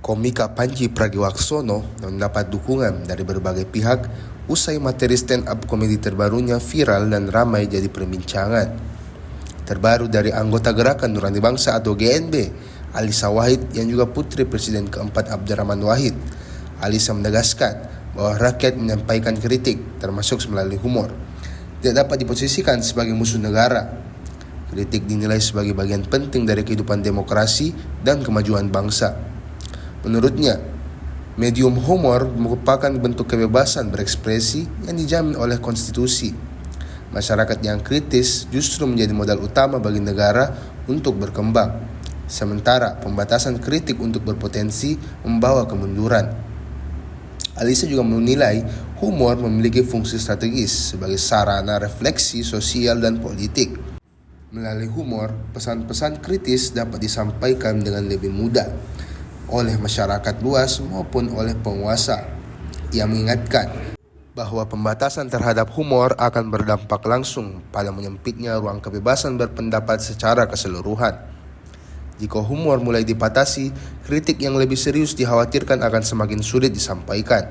komika Pandji Pragiwaksono mendapat dukungan dari berbagai pihak usai materi stand-up komedi terbarunya viral dan ramai jadi perbincangan. Terbaru dari anggota Gerakan Nurani Bangsa atau GNB, Alisa Wahid yang juga putri Presiden keempat Abdurrahman Wahid. Alisa menegaskan bahwa rakyat menyampaikan kritik, termasuk melalui humor, tidak dapat diposisikan sebagai musuh negara. Kritik dinilai sebagai bagian penting dari kehidupan demokrasi dan kemajuan bangsa. Menurutnya, medium humor merupakan bentuk kebebasan berekspresi yang dijamin oleh konstitusi. Masyarakat yang kritis justru menjadi modal utama bagi negara untuk berkembang. Sementara pembatasan kritik untuk berpotensi membawa kemunduran. Alisa juga menilai humor memiliki fungsi strategis sebagai sarana refleksi sosial dan politik. Melalui humor, pesan-pesan kritis dapat disampaikan dengan lebih mudah oleh masyarakat luas maupun oleh penguasa. Ia mengingatkan bahwa pembatasan terhadap humor akan berdampak langsung pada menyempitnya ruang kebebasan berpendapat secara keseluruhan. Jika humor mulai dibatasi, kritik yang lebih serius dikhawatirkan akan semakin sulit disampaikan.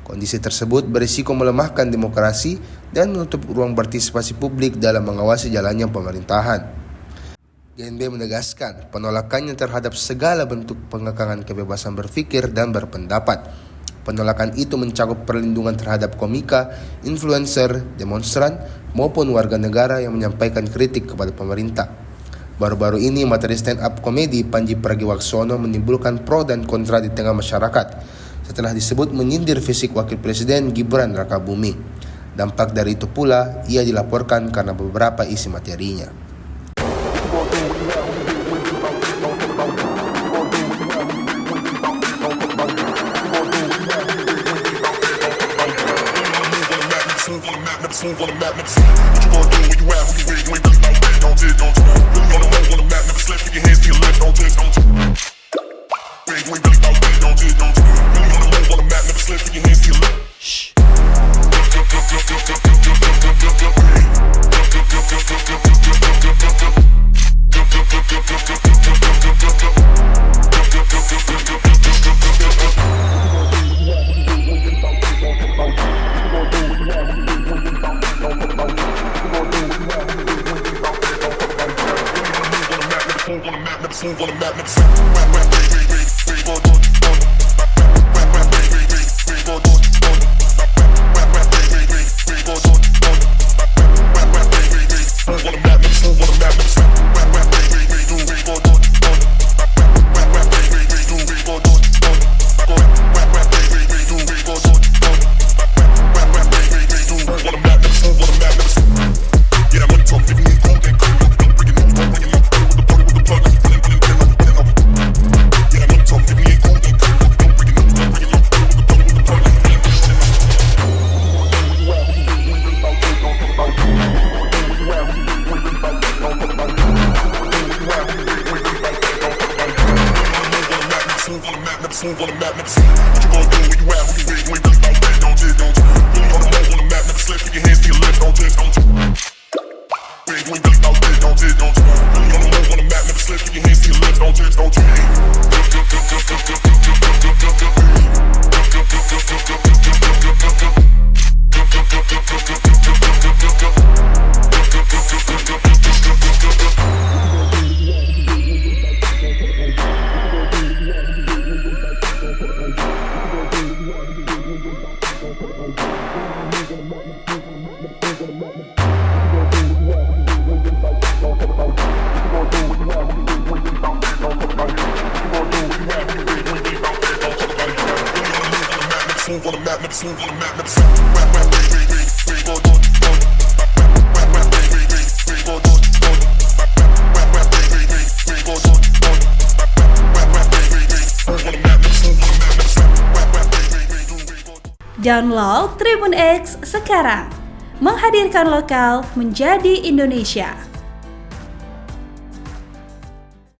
Kondisi tersebut berisiko melemahkan demokrasi dan menutup ruang partisipasi publik dalam mengawasi jalannya pemerintahan. GNB menegaskan penolakannya terhadap segala bentuk pengekangan kebebasan berpikir dan berpendapat. Penolakan itu mencakup perlindungan terhadap komika, influencer, demonstran, maupun warga negara yang menyampaikan kritik kepada pemerintah. Baru-baru ini materi stand-up komedi Pandji Pragiwaksono menimbulkan pro dan kontra di tengah masyarakat setelah disebut menyindir fisik Wakil Presiden Gibran Rakabuming. Dampak dari itu pula ia dilaporkan karena beberapa isi materinya. Download Tribun X sekarang, menghadirkan lokal menjadi Indonesia.